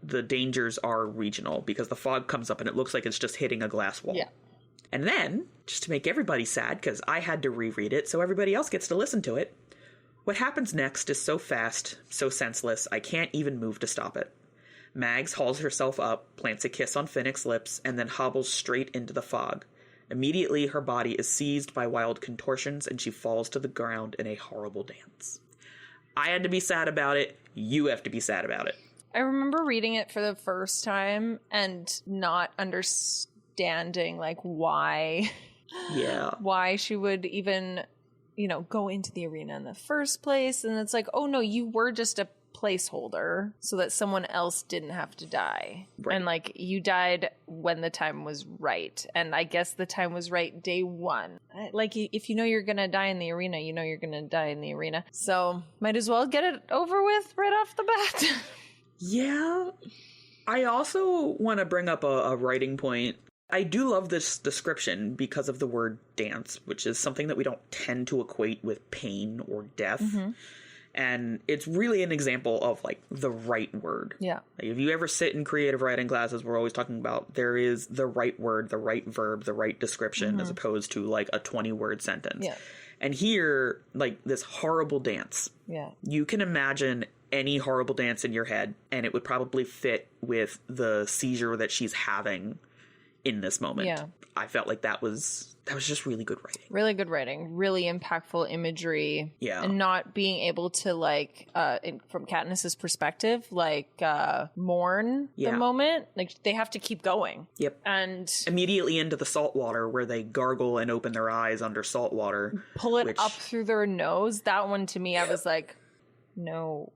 the dangers are regional, because the fog comes up and it looks like it's just hitting a glass wall. And then, just to make everybody sad, because I had to reread it so everybody else gets to listen to it, what happens next is so fast, so senseless, I can't even move to stop it. Mags hauls herself up, plants a kiss on Finnick's lips, and then hobbles straight into the fog. Immediately, her body is seized by wild contortions, and she falls to the ground in a horrible dance. I had to be sad about it. You have to be sad about it. I remember reading it for the first time and not understanding, like, why she would even... go into the arena in the first place. And it's like, oh no, you were just a placeholder so that someone else didn't have to die. Right. And like, you died when the time was right. And I guess the time was right day one. Like, if you know you're going to die in the arena, you know you're going to die in the arena. So might as well get it over with right off the bat. Yeah. I also want to bring up a writing point. I do love this description because of the word dance, which is something that we don't tend to equate with pain or death. And it's really an example of, like, the right word. Yeah. Like, if you ever sit in creative writing classes, we're always talking about there is the right word, the right verb, the right description, as opposed to, like, a 20-word sentence. Yeah. And here, like, this horrible dance. Yeah. You can imagine any horrible dance in your head, and it would probably fit with the seizure that she's having in this moment. Yeah. I felt like that was that was just really good writing. Really good writing, really impactful imagery. Yeah. And not being able to, like, from Katniss's perspective, like, mourn the moment. Like, they have to keep going. Yep. And immediately into the salt water where they gargle and open their eyes under salt water. Pull it up through their nose. That one, to me, I was like, no.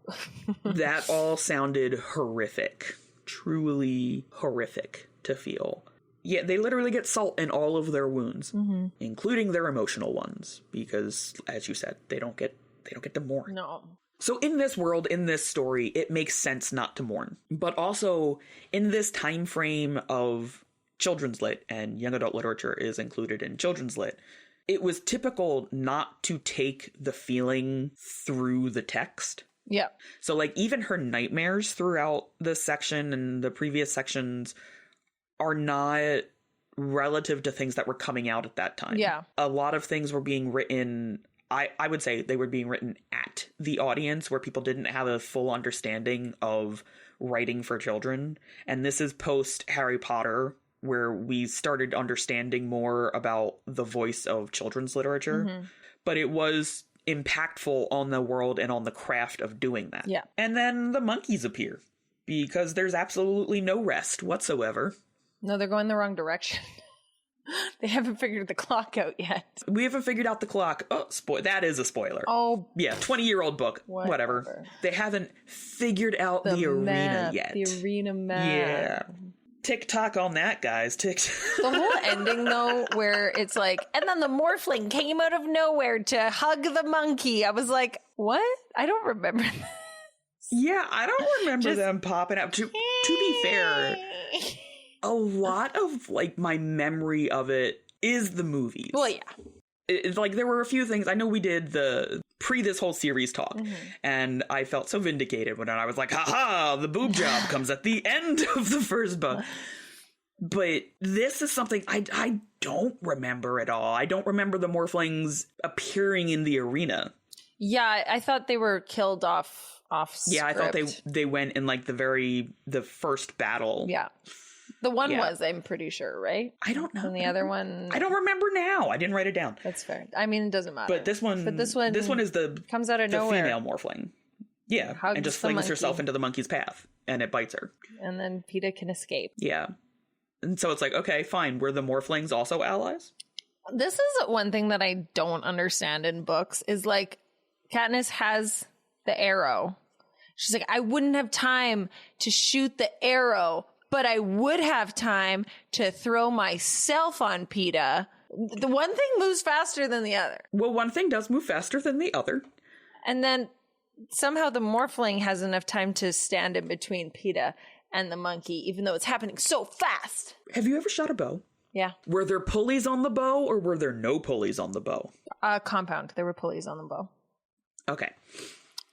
That all sounded horrific. Truly horrific to feel. Yeah, they literally get salt in all of their wounds, including their emotional ones, because, as you said, they don't get to mourn. No. So in this world, in this story, it makes sense not to mourn. But also, in this time frame of children's lit, and young adult literature is included in children's lit, it was typical not to take the feeling through the text. Yeah. So, like, even her nightmares throughout this section and the previous sections are not relative to things that were coming out at that time. Yeah. A lot of things were being written, I would say they were being written at the audience, where people didn't have a full understanding of writing for children. And this is post Harry Potter, where we started understanding more about the voice of children's literature. But it was impactful on the world and on the craft of doing that. Yeah. And then the monkeys appear, because there's absolutely no rest whatsoever. No, they're going the wrong direction. They haven't figured the clock out yet. We haven't figured out the clock. Oh, that is a spoiler. Oh. Yeah, 20-year-old book. Whatever. They haven't figured out the arena yet. The arena map. Yeah. TikTok on that, guys. The whole ending, though, where it's like, and then the morphling came out of nowhere to hug the monkey. I was like, what? I don't remember this. Yeah, I don't remember them popping up. To be fair, a lot of, like, my memory of it is the movies. Well, yeah. It's like, there were a few things. I know we did the this whole series talk, and I felt so vindicated when I was like, haha, the boob job comes at the end of the first book. But this is something I don't remember at all. I don't remember the morphlings appearing in the arena. Yeah, I thought they were killed off script. Yeah, I thought they went in, like, the first battle. Yeah. The one was, I'm pretty sure, right? I don't know. And the other one, I don't remember now. I didn't write it down. That's fair. I mean, it doesn't matter. But this one is the comes out of nowhere. Female morphling. Yeah, and just flings herself into the monkey's path, and it bites her. And then PETA can escape. Yeah. And so it's like, okay, fine. Were the morphlings also allies? This is one thing that I don't understand in books is, like, Katniss has the arrow. She's like, I wouldn't have time to shoot the arrow, but I would have time to throw myself on PETA. The one thing moves faster than the other. Well, one thing does move faster than the other. And then somehow the morphling has enough time to stand in between PETA and the monkey, even though it's happening so fast. Have you ever shot a bow? Yeah. Were there pulleys on the bow, or were there no pulleys on the bow? Compound. There were pulleys on the bow. Okay.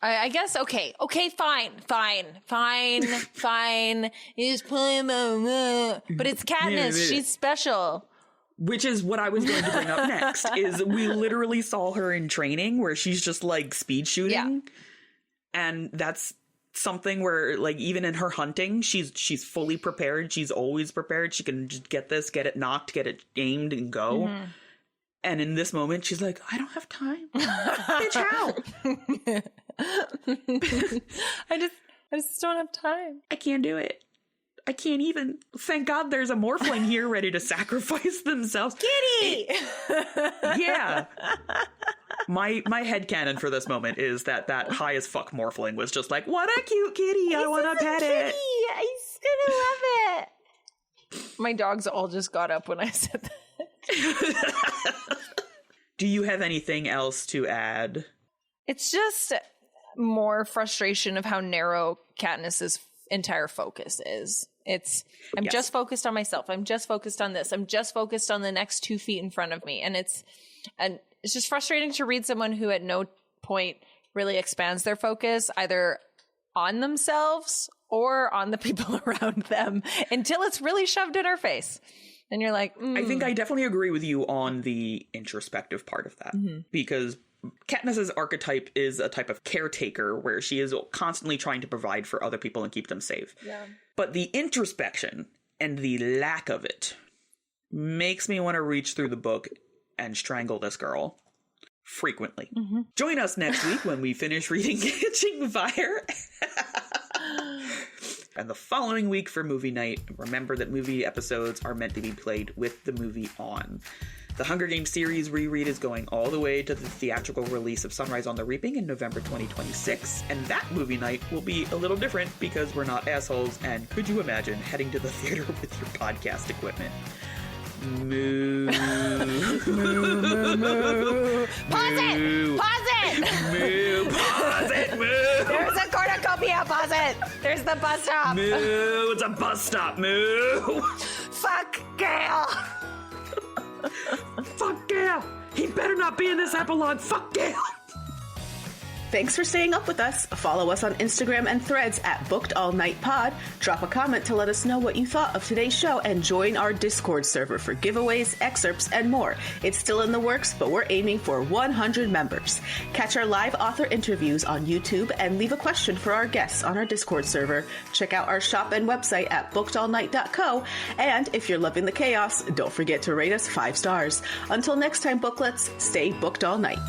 I guess, okay, fine. It's but it's Katniss. She's special. Which is what I was going to bring up next, is we literally saw her in training where she's just, like, speed shooting. Yeah. And that's something where, like, even in her hunting, she's fully prepared. She's always prepared. She can just get it knocked, get it aimed, and go. Mm-hmm. And in this moment, she's like, I don't have time. Bitch, how? I just don't have time. I can't do it. I can't even. Thank God there's a morphling here ready to sacrifice themselves. Kitty! Yeah. My headcanon for this moment is that high as fuck morphling was just like, what a cute kitty. I want to pet it. I'm just gonna love it. My dogs all just got up when I said that. Do you have anything else to add? It's just more frustration of how narrow Katniss's entire focus is. I'm just focused on myself. I'm just focused on this. I'm just focused on the next 2 feet in front of me. And it's just frustrating to read someone who at no point really expands their focus either on themselves or on the people around them until it's really shoved in our face. And you're like, I think I definitely agree with you on the introspective part of that, because Katniss's archetype is a type of caretaker where she is constantly trying to provide for other people and keep them safe. Yeah. But the introspection and the lack of it makes me want to reach through the book and strangle this girl. Frequently. Join us next week when we finish reading Catching Fire. And the following week for movie night, remember that movie episodes are meant to be played with the movie on. The Hunger Games series reread is going all the way to the theatrical release of Sunrise on the Reaping in November 2026, and that movie night will be a little different because we're not assholes, and could you imagine heading to the theater with your podcast equipment? Moo. Moo, moo, moo. Pause it! Pause it! Moo. Pause it! Moo. There's a cornucopia. Pause it! There's the bus stop. Moo. It's a bus stop. Moo. Fuck Gale. Fuck Gale. He better not be in this epilogue. Fuck Gale. Thanks for staying up with us. Follow us on Instagram and Threads at BookedAllNightPod. Drop a comment to let us know what you thought of today's show and join our Discord server for giveaways, excerpts, and more. It's still in the works, but we're aiming for 100 members. Catch our live author interviews on YouTube and leave a question for our guests on our Discord server. Check out our shop and website at bookedallnight.co. And if you're loving the chaos, don't forget to rate us 5 stars. Until next time, booklets, stay booked all night.